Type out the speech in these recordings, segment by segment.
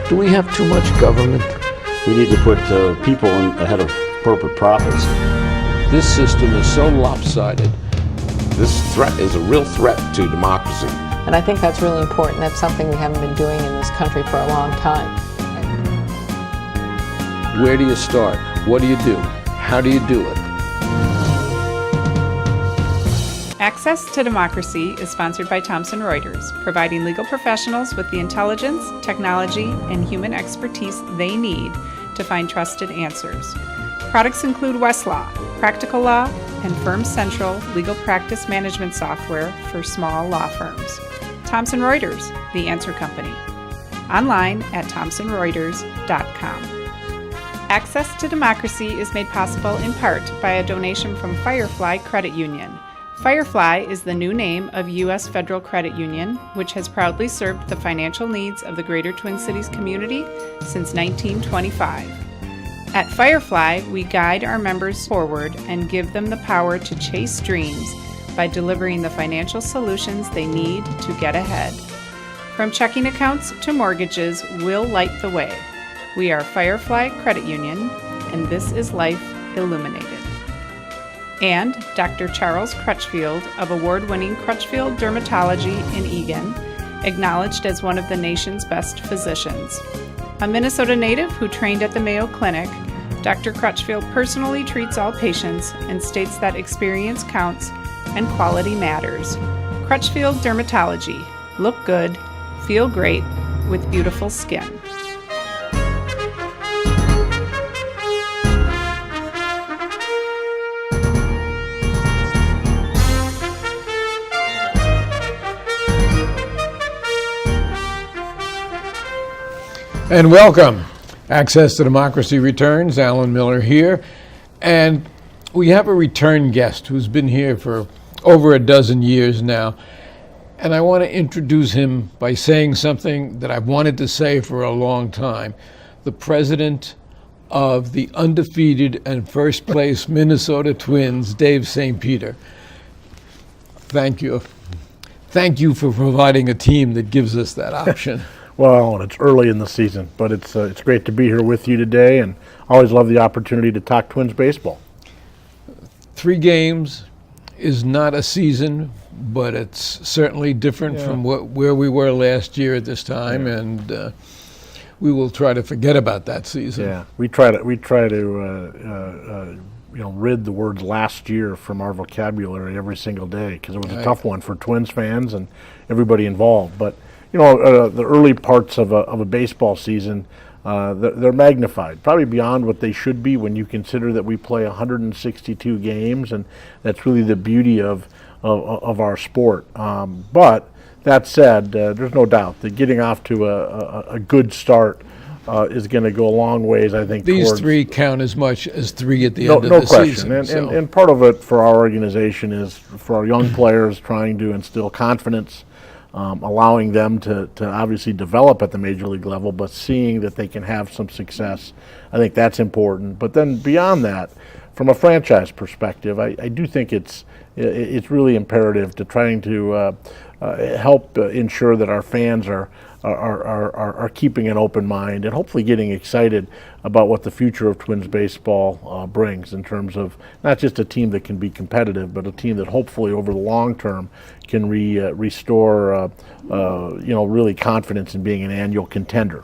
Do we have too much government? We need to put people ahead of corporate profits. This system is so lopsided. This threat is a real threat to democracy. And I think that's really important. That's something we haven't been doing in this country for a long time. Where do you start? What do you do? How do you do it? Access to Democracy is sponsored by Thomson Reuters, providing legal professionals with the intelligence, technology, and human expertise they need to find trusted answers. Products include Westlaw, Practical Law, and Firm Central legal practice management software for small law firms. Thomson Reuters, the answer company. Online at thomsonreuters.com. Access to Democracy is made possible in part by a donation from Firefly Credit Union. Firefly is the new name of U.S. Federal Credit Union, which has proudly served the financial needs of the Greater Twin Cities community since 1925. At Firefly, we guide our members forward and give them the power to chase dreams by delivering the financial solutions they need to get ahead. From checking accounts to mortgages, we'll light the way. We are Firefly Credit Union, and this is Life Illuminated. And Dr. Charles Crutchfield of award-winning Crutchfield Dermatology in Eagan, acknowledged as one of the nation's best physicians. A Minnesota native who trained at the Mayo Clinic, Dr. Crutchfield personally treats all patients and states that experience counts and quality matters. Crutchfield Dermatology. Look good, feel great, with beautiful skin. And welcome. Access to Democracy returns. Alan Miller here. And we have a return guest who's been here for over a dozen years now. And I want to introduce him by saying something that I've wanted to say for a long time. The president of the undefeated and first place Minnesota Twins, Dave St. Peter. Thank you. Thank you for providing a team that gives us that option. Well, it's early in the season, but it's great to be here with you today, and I always love the opportunity to talk Twins baseball. 3 games is not a season, but it's certainly different from where we were last year at this time, and we will try to forget about that season. Yeah, we try to rid the words last year from our vocabulary every single day, because it was a tough one for Twins fans and everybody involved. But the early parts of a baseball season, they're magnified, probably beyond what they should be when you consider that we play 162 games, and that's really the beauty of our sport. But that said, there's no doubt that getting off to a good start is going to go a long ways, I think. These towards 3 count as much as 3 at the end of no the question. season. And part of it for our organization is for our young players trying to instill confidence, allowing them to obviously develop at the major league level, but seeing that they can have some success. I think that's important. But then beyond that, from a franchise perspective, I do think it's really imperative to trying to help ensure that our fans are keeping an open mind and hopefully getting excited about what the future of Twins baseball brings, in terms of not just a team that can be competitive, but a team that hopefully over the long term can restore really confidence in being an annual contender.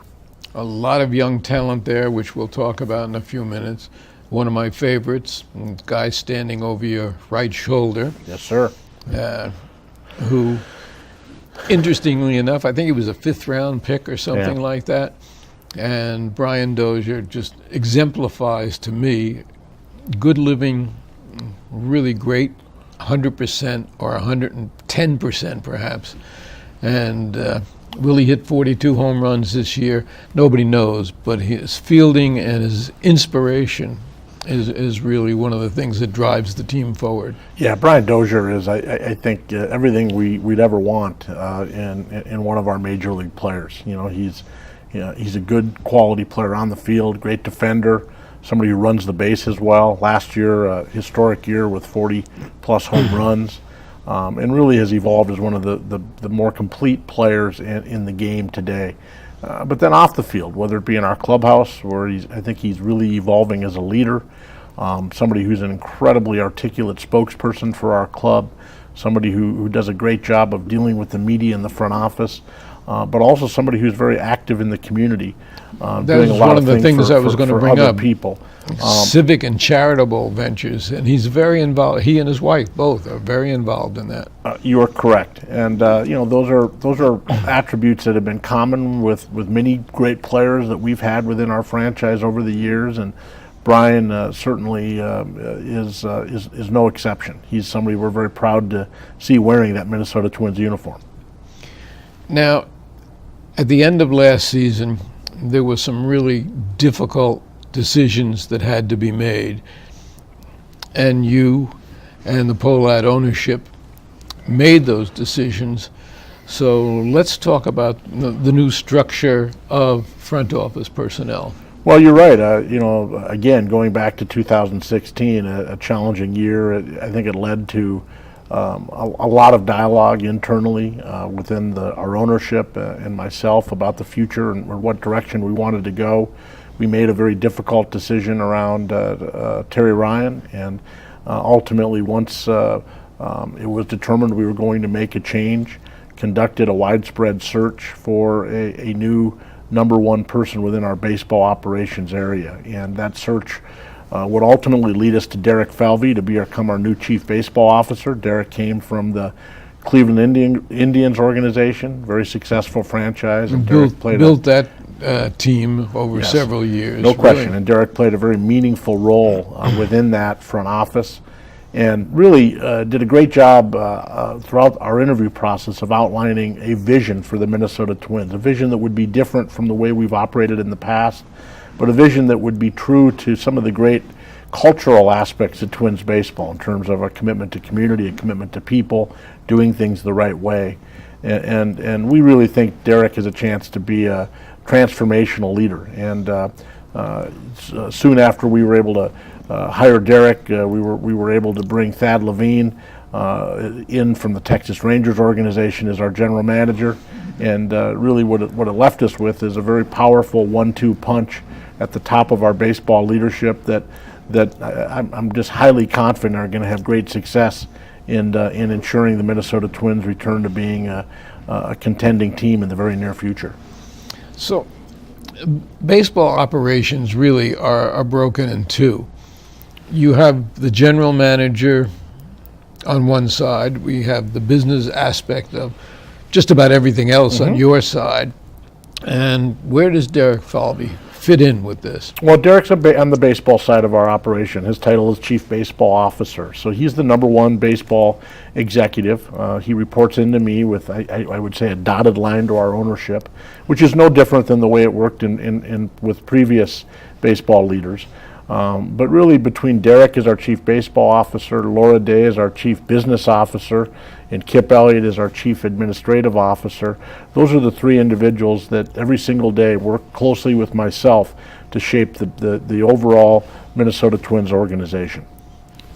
A lot of young talent there, which we'll talk about in a few minutes. One of my favorites, guy standing over your right shoulder. Yes, sir. Who, interestingly enough, I think he was a 5th round pick or something like that. And Brian Dozier just exemplifies to me good living, really great, 100% or 110% perhaps. And will he hit 42 home runs this year? Nobody knows, but his fielding and his inspiration is really one of the things that drives the team forward. Yeah, Brian Dozier is, I think, everything we'd ever want in one of our major league players. He's a good quality player on the field, great defender, somebody who runs the bases well. Last year, a historic year with 40-plus home runs, and really has evolved as one of the more complete players in the game today. but then off the field, whether it be in our clubhouse, where I think he's really evolving as a leader, somebody who's an incredibly articulate spokesperson for our club, somebody who does a great job of dealing with the media in the front office, but also somebody who's very active in the community, doing a lot one of the things I was going to bring other up. people. Civic and charitable ventures, and he's very involved. He and his wife both are very involved in that. You are correct, and those are attributes that have been common with many great players that we've had within our franchise over the years, and Brian certainly is no exception. He's somebody we're very proud to see wearing that Minnesota Twins uniform. Now, at the end of last season, there were some really difficult decisions that had to be made, and you and the Pohlad ownership made those decisions. So let's talk about the new structure of front office personnel. Well, you're right. Again, going back to 2016, a challenging year. I think it led to a lot of dialogue internally within our ownership and myself about the future and what direction we wanted to go. We made a very difficult decision around Terry Ryan, and ultimately, once it was determined we were going to make a change, conducted a widespread search for a new number one person within our baseball operations area. And that search would ultimately lead us to Derek Falvey to become our new chief baseball officer. Derek came from the Cleveland Indians organization, very successful franchise. And built that team over several years. No question. Really. And Derek played a very meaningful role within that front office, and really did a great job throughout our interview process of outlining a vision for the Minnesota Twins, a vision that would be different from the way we've operated in the past, but a vision that would be true to some of the great cultural aspects of Twins baseball in terms of a commitment to community, a commitment to people, doing things the right way. And we really think Derek has a chance to be a transformational leader. And soon after we were able to hire Derek, we were able to bring Thad Levine in from the Texas Rangers organization as our general manager. And really what it left us with is a very powerful 1-2 punch at the top of our baseball leadership that I'm just highly confident are going to have great success in ensuring the Minnesota Twins return to being a contending team in the very near future. So baseball operations really are broken in two. You have the general manager on one side. We have the business aspect of just about everything else on your side. And where does Derek Falvey fit in with this? Well, Derek's on the baseball side of our operation. His title is Chief Baseball Officer. So he's the number one baseball executive. He reports into me with, I would say, a dotted line to our ownership, which is no different than the way it worked with previous baseball leaders. But really, between Derek as our Chief Baseball Officer, Laura Day as our Chief Business Officer, and Kip Elliott as our Chief Administrative Officer, those are the three individuals that every single day work closely with myself to shape the overall Minnesota Twins organization.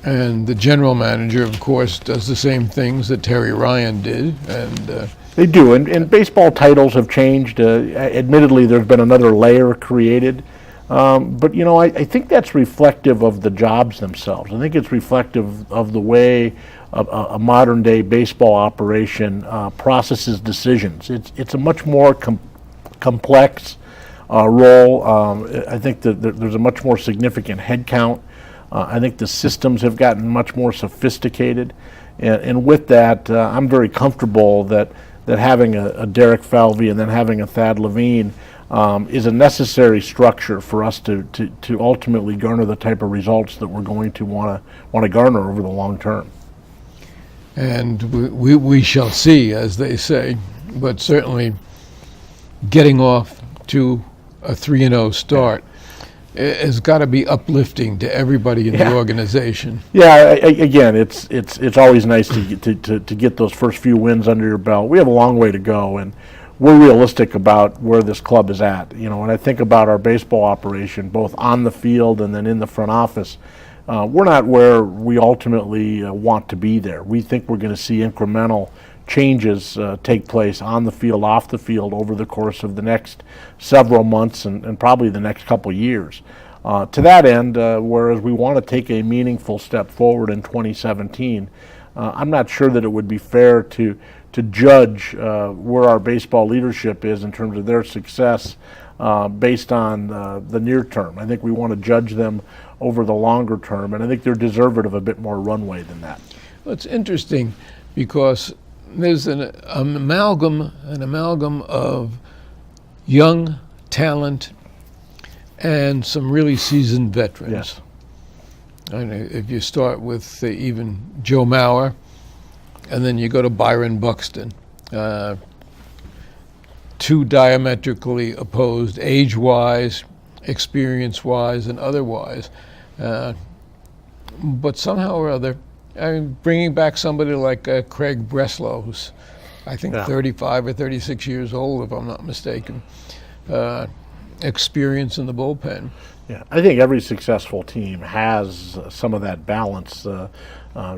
And the general manager, of course, does the same things that Terry Ryan did. And they do, and baseball titles have changed. Admittedly, there's been another layer created. But I think that's reflective of the jobs themselves. I think it's reflective of the way a modern day baseball operation processes decisions. It's a much more complex role. I think that there's a much more significant head count. I think the systems have gotten much more sophisticated, and with that, I'm very comfortable that having a Derek Falvey and then having a Thad Levine is a necessary structure for us to ultimately garner the type of results that we're going to want to garner over the long term. And we shall see, as they say, but certainly getting off to a 3-0 start has got to be uplifting to everybody in the organization. Yeah, again, it's always nice to get those first few wins under your belt. We have a long way to go, and we're realistic about where this club is at. When I think about our baseball operation, both on the field and then in the front office, we're not where we ultimately want to be there. We think we're going to see incremental changes take place on the field, off the field over the course of the next several months and probably the next couple years. To that end, whereas we want to take a meaningful step forward in 2017, I'm not sure that it would be fair to judge where our baseball leadership is in terms of their success based on the near term. I think we want to judge them over the longer term, and I think they're deserving of a bit more runway than that. Well, it's interesting because there's an amalgam of young talent and some really seasoned veterans. Yes. I mean, if you start with even Joe Mauer, and then you go to Byron Buxton, two diametrically opposed age-wise, experience-wise, and otherwise. But somehow or other, I mean, bringing back somebody like Craig Breslow, who's I think 35 or 36 years old, if I'm not mistaken, experience in the bullpen. Yeah, I think every successful team has some of that balance.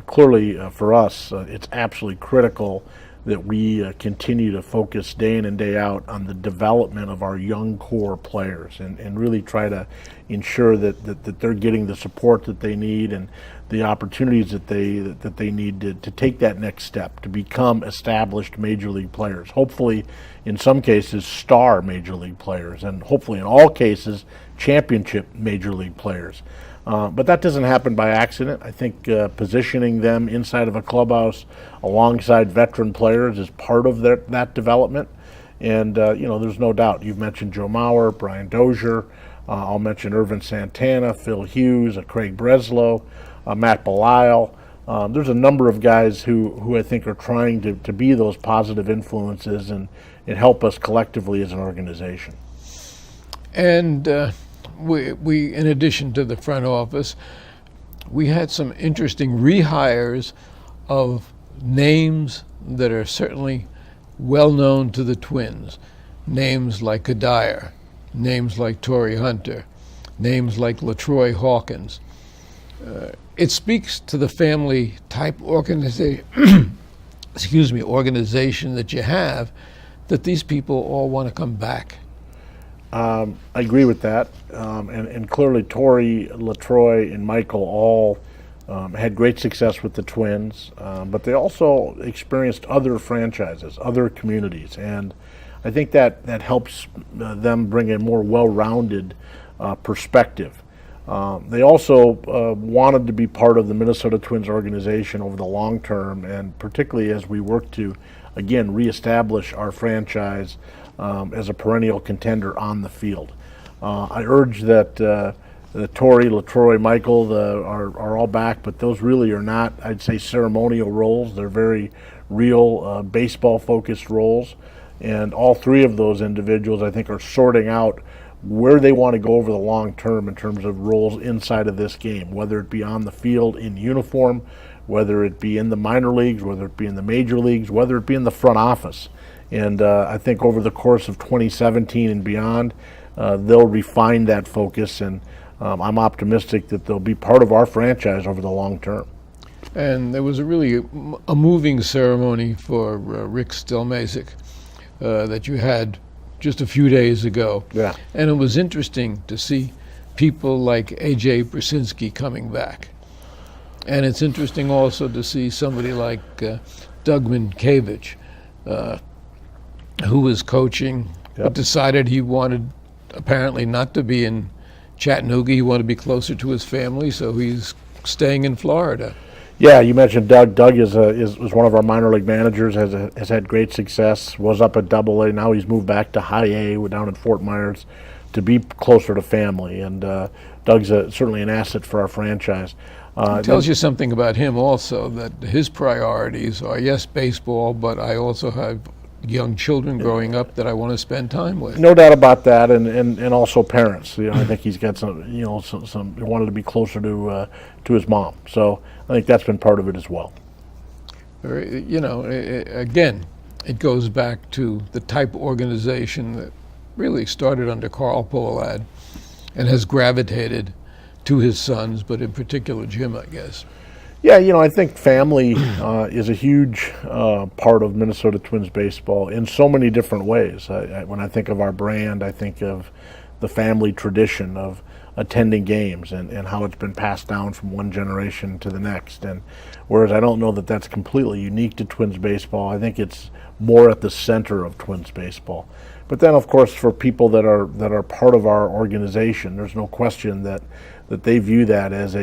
Clearly, for us, it's absolutely critical that we continue to focus day in and day out on the development of our young core players and really try to ensure that they're getting the support that they need and the opportunities that they need to take that next step to become established major league players. Hopefully, in some cases, star major league players, and hopefully in all cases, championship major league players. But that doesn't happen by accident. I think positioning them inside of a clubhouse alongside veteran players is part of that development. And, there's no doubt. You've mentioned Joe Mauer, Brian Dozier. I'll mention Irvin Santana, Phil Hughes, Craig Breslow, Matt Belisle. There's a number of guys who I think are trying to be those positive influences and help us collectively as an organization. And we, in addition to the front office, we had some interesting rehires of names that are certainly well known to the Twins. Names like Kadire, names like Torrey Hunter, names like LaTroy Hawkins. It speaks to the family type organization, organization that you have, that these people all want to come back. I agree with that, and clearly Torrey, LaTroy, and Michael all had great success with the Twins, but they also experienced other franchises, other communities, and I think that helps them bring a more well-rounded perspective. They also wanted to be part of the Minnesota Twins organization over the long term, and particularly as we work to, again, reestablish our franchise as a perennial contender on the field. I urge that Torrey, LaTroy, Michael are all back, but those really are not, I'd say, ceremonial roles. They're very real baseball-focused roles, and all three of those individuals, I think, are sorting out where they want to go over the long term in terms of roles inside of this game, whether it be on the field in uniform, whether it be in the minor leagues, whether it be in the major leagues, whether it be in the front office. And I think over the course of 2017 and beyond, they'll refine that focus, and I'm optimistic that they'll be part of our franchise over the long term. And there was a moving ceremony for Rick Stelmasic that you had just a few days ago. Yeah. And it was interesting to see people like A.J. Brzezinski coming back. And it's interesting also to see somebody like Doug Minkiewicz, who was coaching, but decided he wanted apparently not to be in Chattanooga. He wanted to be closer to his family, so he's staying in Florida. Yeah, you mentioned Doug. Doug is one of our minor league managers, has had great success, was up at Double-A. Now he's moved back to High A, down in Fort Myers, to be closer to family. And Doug's certainly an asset for our franchise. It tells you something about him also, that his priorities are, yes, baseball, but I also have young children growing up that I want to spend time with. No doubt about that, and also parents. I think he's got some. He wanted to be closer to his mom. So I think that's been part of it as well. Again, it goes back to the type of organization that really started under Carl Pohlad and has gravitated to his sons, but in particular Jim, I guess. Yeah, I think family is a huge part of Minnesota Twins baseball in so many different ways. When I think of our brand, I think of the family tradition of attending games and how it's been passed down from one generation to the next. And whereas I don't know that that's completely unique to Twins baseball, I think it's more at the center of Twins baseball. But then, of course, for people that are part of our organization, there's no question that they view that as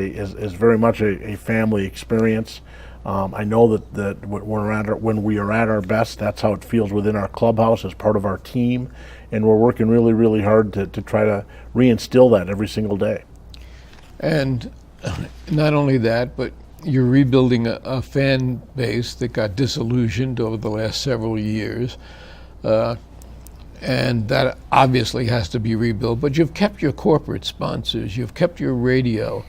very much a family experience. I know that when we are at our best, that's how it feels within our clubhouse as part of our team, and we're working really, really hard to try to reinstill that every single day. And not only that, but you're rebuilding a fan base that got disillusioned over the last several years. And that obviously has to be rebuilt. But you've kept your corporate sponsors, you've kept your radio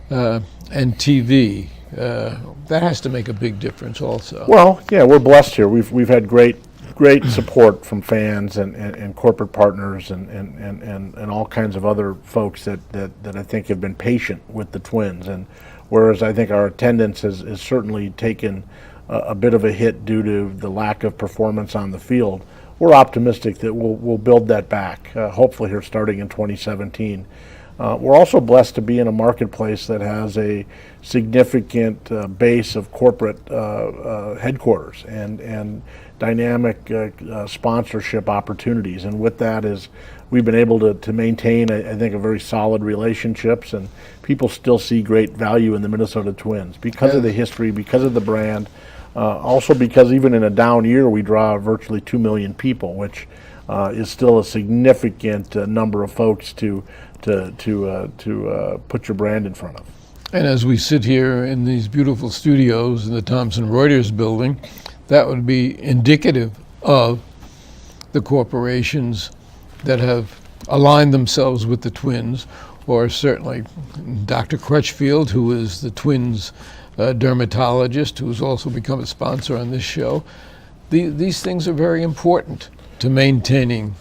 and TV. That has to make a big difference also. Well, yeah, we're blessed here. We've had great support from fans and corporate partners and all kinds of other folks that I think have been patient with the Twins. And whereas I think our attendance has certainly taken a bit of a hit due to the lack of performance on the field, we're optimistic that we'll build that back, hopefully here starting in 2017. We're also blessed to be in a marketplace that has a significant base of corporate headquarters and dynamic sponsorship opportunities. And with that is we've been able to maintain, I think, a very solid relationships, and people still see great value in the Minnesota Twins because of the history, because of the brand. Also because even in a down year, we draw virtually 2 million people, which is still a significant number of folks to put your brand in front of. And as we sit here in these beautiful studios in the Thomson Reuters building, that would be indicative of the corporations that have aligned themselves with the Twins, or certainly Dr. Crutchfield, who is the Twins dermatologist, who's also become a sponsor on this show. These things are very important to maintaining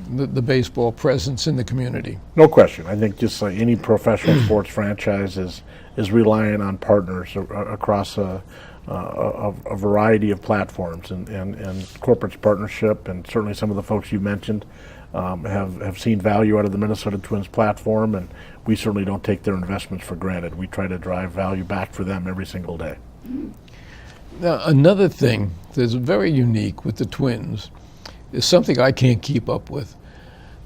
the baseball presence in the community. No question. I think just like any professional sports franchise is relying on partners across a variety of platforms, and corporate partnership, and certainly some of the folks you mentioned have seen value out of the Minnesota Twins platform, and we certainly don't take their investments for granted. We try to drive value back for them every single day. Now, another thing that's very unique with the Twins is something I can't keep up with: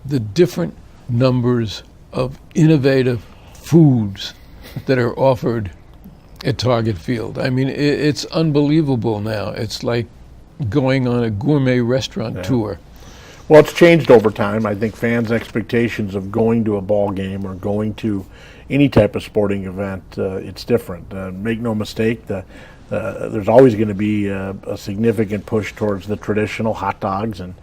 the different numbers of innovative foods that are offered at Target Field. I mean, it's unbelievable now. It's like going on a gourmet restaurant tour. Well, it's changed over time. I think fans' expectations of going to a ball game or going to any type of sporting event, it's different. Make no mistake, there's always going to be a significant push towards the traditional hot dogs and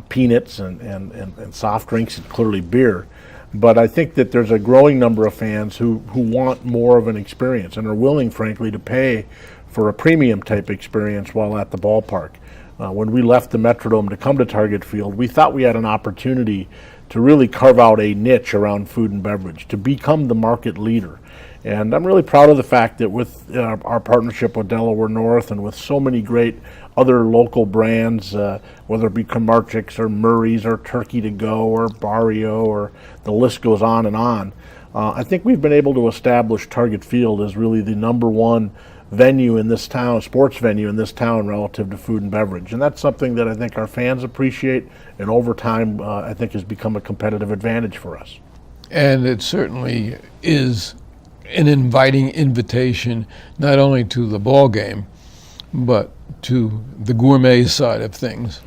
peanuts and soft drinks and clearly beer. But I think that there's a growing number of fans who want more of an experience and are willing, frankly, to pay for a premium type experience while at the ballpark. When we left the Metrodome to come to Target Field, we thought we had an opportunity to really carve out a niche around food and beverage, to become the market leader. And I'm really proud of the fact that with our partnership with Delaware North and with so many great other local brands, whether it be Comarchic's or Murray's or Turkey to Go or Barrio, or the list goes on and on, I think we've been able to establish Target Field as really the number one venue in this town, sports venue in this town relative to food and beverage. And that's something that I think our fans appreciate, and over time I think has become a competitive advantage for us. And it certainly is an inviting invitation not only to the ball game, but to the gourmet side of things.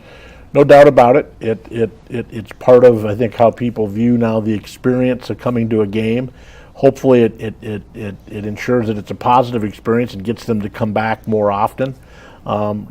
No doubt about it. It's part of, I think, how people view now the experience of coming to a game. Hopefully it ensures that it's a positive experience and gets them to come back more often.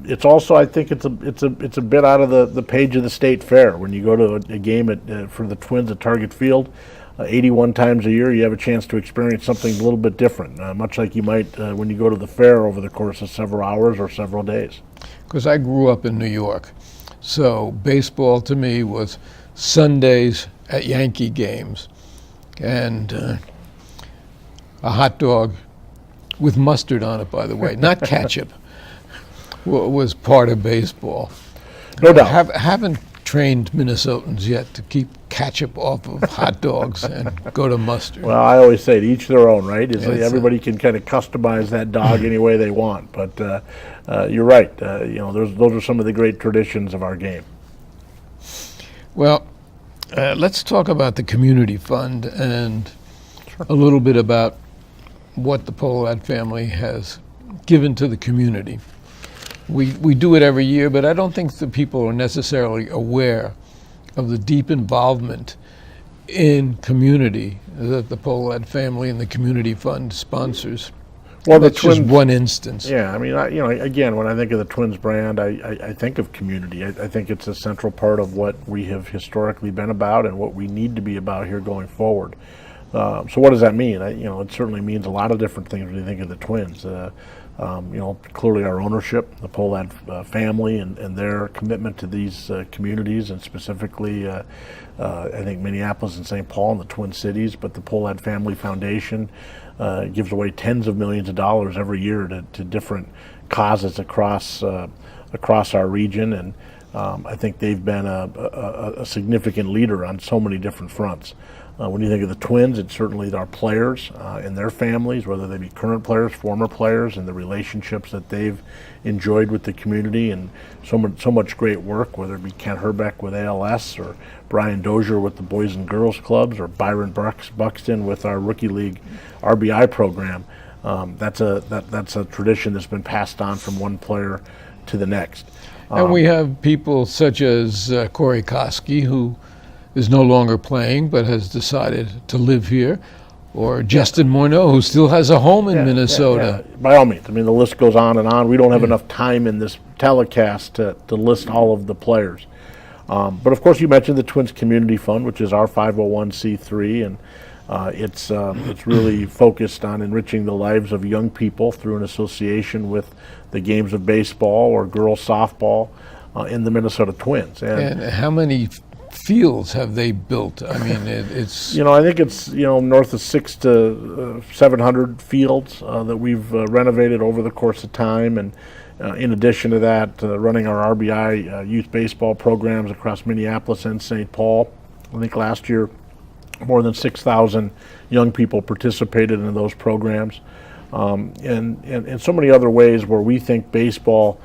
It's also, I think it's a bit out of the page of the state fair. When you go to a game for the Twins at Target Field, 81 times a year, you have a chance to experience something a little bit different, much like you might when you go to the fair over the course of several hours or several days. Because I grew up in New York, so baseball to me was Sundays at Yankee games, and a hot dog with mustard on it, by the way, not ketchup, was part of baseball. No doubt. Haven't trained Minnesotans yet to keep ketchup off of hot dogs and go to mustard. Well, I always say to each their own, right? Everybody can kind of customize that dog any way they want. But you're right. Those are some of the great traditions of our game. Well, let's talk about the community fund and a little bit about what the Pohlad family has given to the community. We do it every year, but I don't think the people are necessarily aware of the deep involvement in community that the Pohlad family and the community fund sponsors. Well, that's just one instance. Yeah, I mean, again, when I think of the Twins brand, I think of community. I think it's a central part of what we have historically been about and what we need to be about here going forward. So what does that mean? It certainly means a lot of different things when you think of the Twins. Clearly our ownership, the Pohlad family, and their commitment to these communities, and specifically, I think Minneapolis and St. Paul and the Twin Cities, but the Pohlad Family Foundation gives away tens of millions of dollars every year to different causes across our region, and I think they've been a significant leader on so many different fronts. When you think of the Twins, it's certainly our players and their families, whether they be current players, former players, and the relationships that they've enjoyed with the community, and so much great work, whether it be Kent Herbeck with ALS, or Brian Dozier with the Boys and Girls Clubs, or Byron Buxton with our Rookie League RBI program. That's a tradition that's been passed on from one player to the next. And we have people such as Corey Koski, who is no longer playing but has decided to live here, or Justin Morneau, who still has a home in Minnesota. Yeah. By all means. I mean, the list goes on and on. We don't have enough time in this telecast to list all of the players. But of course, you mentioned the Twins Community Fund, which is our 501c3, and it's really focused on enriching the lives of young people through an association with the games of baseball or girls softball in the Minnesota Twins. And how many fields have they built? I mean, it's... I think it's, north of 600 to 700 fields that we've renovated over the course of time. And in addition to that, running our RBI youth baseball programs across Minneapolis and St. Paul. I think last year, more than 6,000 young people participated in those programs. And so many other ways where we think baseball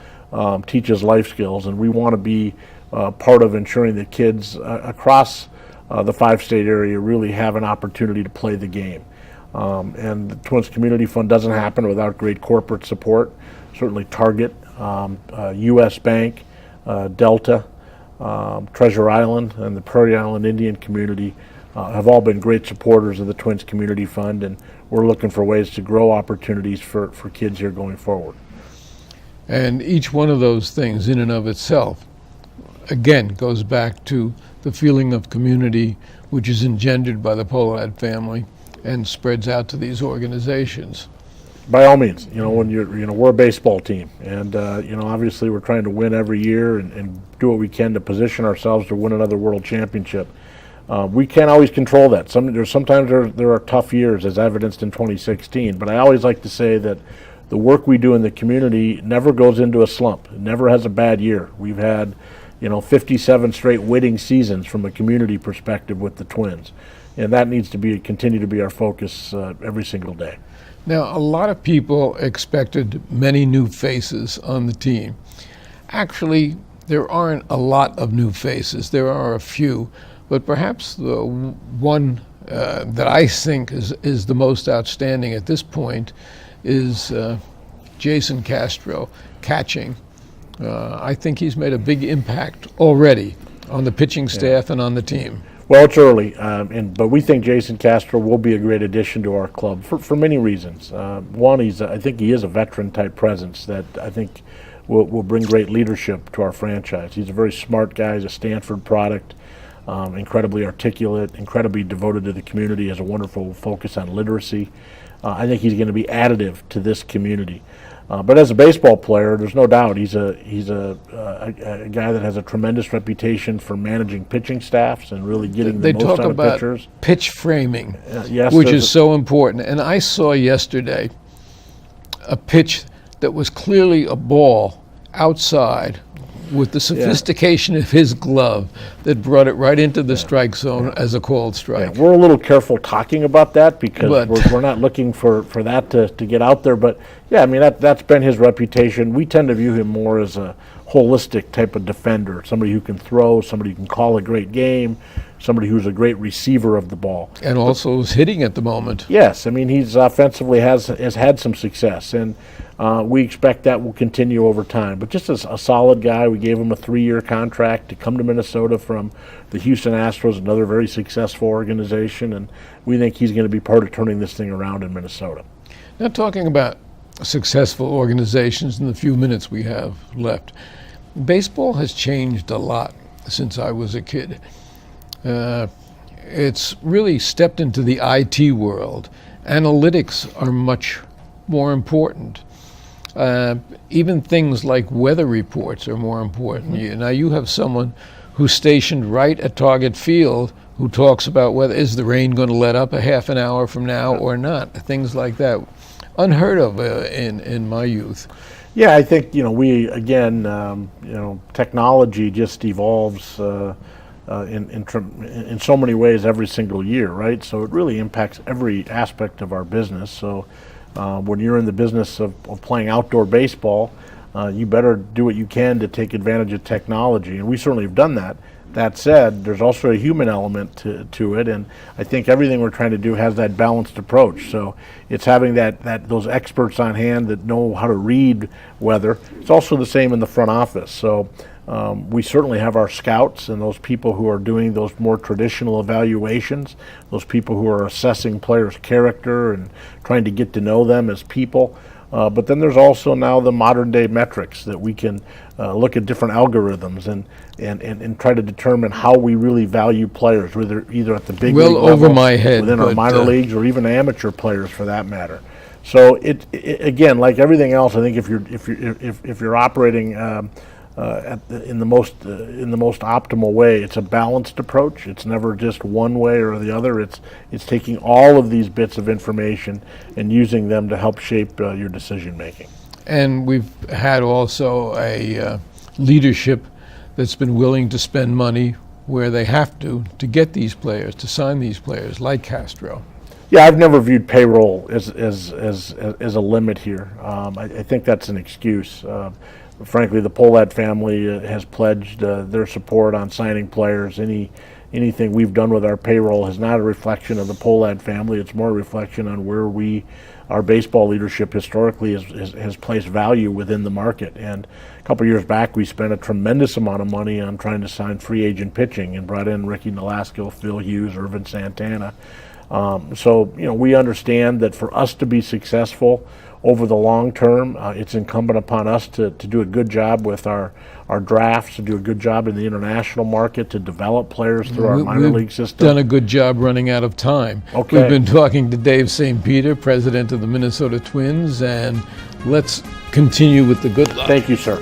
teaches life skills, and we want to be part of ensuring that kids across the five-state area really have an opportunity to play the game. And the Twins Community Fund doesn't happen without great corporate support. Certainly Target, U.S. Bank, Delta, Treasure Island, and the Prairie Island Indian community have all been great supporters of the Twins Community Fund, and we're looking for ways to grow opportunities for kids here going forward. And each one of those things in and of itself, again, goes back to the feeling of community which is engendered by the Pohlad family and spreads out to these organizations. By all means, when we're a baseball team, and obviously we're trying to win every year and do what we can to position ourselves to win another world championship. We can't always control that. Sometimes there are tough years, as evidenced in 2016. But I always like to say that the work we do in the community never goes into a slump. It never has a bad year. We've had 57 straight winning seasons from a community perspective with the Twins. And that needs to continue to be our focus every single day. Now, a lot of people expected many new faces on the team. Actually, there aren't a lot of new faces. There are a few, but perhaps the one that I think is the most outstanding at this point is Jason Castro catching. I think he's made a big impact already on the pitching staff and on the team. Well, it's early, but we think Jason Castro will be a great addition to our club for many reasons. One, I think he is a veteran-type presence that I think will bring great leadership to our franchise. He's a very smart guy. He's a Stanford product, incredibly articulate, incredibly devoted to the community, has a wonderful focus on literacy. I think he's going to be additive to this community. But as a baseball player, there's no doubt he's a guy that has a tremendous reputation for managing pitching staffs and really getting the most out of pitchers. They talk about pitch framing, yes, which is so important. And I saw yesterday a pitch that was clearly a ball outside with the sophistication of his glove that brought it right into the strike zone as a called strike. We're a little careful talking about that because we're not looking for that to get out there. But yeah, I mean, that's been his reputation. We tend to view him more as a holistic type of defender, somebody who can throw, somebody who can call a great game, somebody who's a great receiver of the ball. And also is hitting at the moment. Yes, I mean, he's offensively has had some success, and we expect that will continue over time. But just as a solid guy, we gave him a 3-year contract to come to Minnesota from the Houston Astros, another very successful organization, and we think he's going to be part of turning this thing around in Minnesota. Now, talking about successful organizations in the few minutes we have left, baseball has changed a lot since I was a kid. It's really stepped into the IT world. Analytics are much more important. Even things like weather reports are more important. Now you have someone who's stationed right at Target Field who talks about whether is the rain going to let up a half an hour from now or not. Things like that, unheard of in my youth. Yeah, I think we again technology just evolves in so many ways every single year, right? So it really impacts every aspect of our business. So when you're in the business of playing outdoor baseball, you better do what you can to take advantage of technology, and we certainly have done that. That said, there's also a human element to it, and I think everything we're trying to do has that balanced approach. So it's having those experts on hand that know how to read weather. It's also the same in the front office. So we certainly have our scouts and those people who are doing those more traditional evaluations, those people who are assessing players' character and trying to get to know them as people. But then there's also now the modern day metrics that we can look at different algorithms and try to determine how we really value players, either at the big league level, over my head, within our minor leagues, or even amateur players for that matter. So it again, like everything else, I think if you're operating in the most optimal way, it's a balanced approach. It's never just one way or the other. It's taking all of these bits of information and using them to help shape your decision making. And we've had also a leadership that's been willing to spend money where they have to get these players, to sign these players, like Castro. Yeah, I've never viewed payroll as a limit here. I think that's an excuse. Frankly, the Pohlad family has pledged their support on signing players. Anything we've done with our payroll is not a reflection of the Pohlad family. It's more a reflection on where our baseball leadership historically has placed value within the market. And a couple years back, we spent a tremendous amount of money on trying to sign free agent pitching and brought in Ricky Nolasco, Phil Hughes, Irvin Santana. So we understand that for us to be successful over the long term, it's incumbent upon us to do a good job with our drafts, to do a good job in the international market, to develop players through our minor league system. We've done a good job running out of time. Okay. We've been talking to Dave St. Peter, president of the Minnesota Twins, and let's continue with the good luck. Thank you, sir.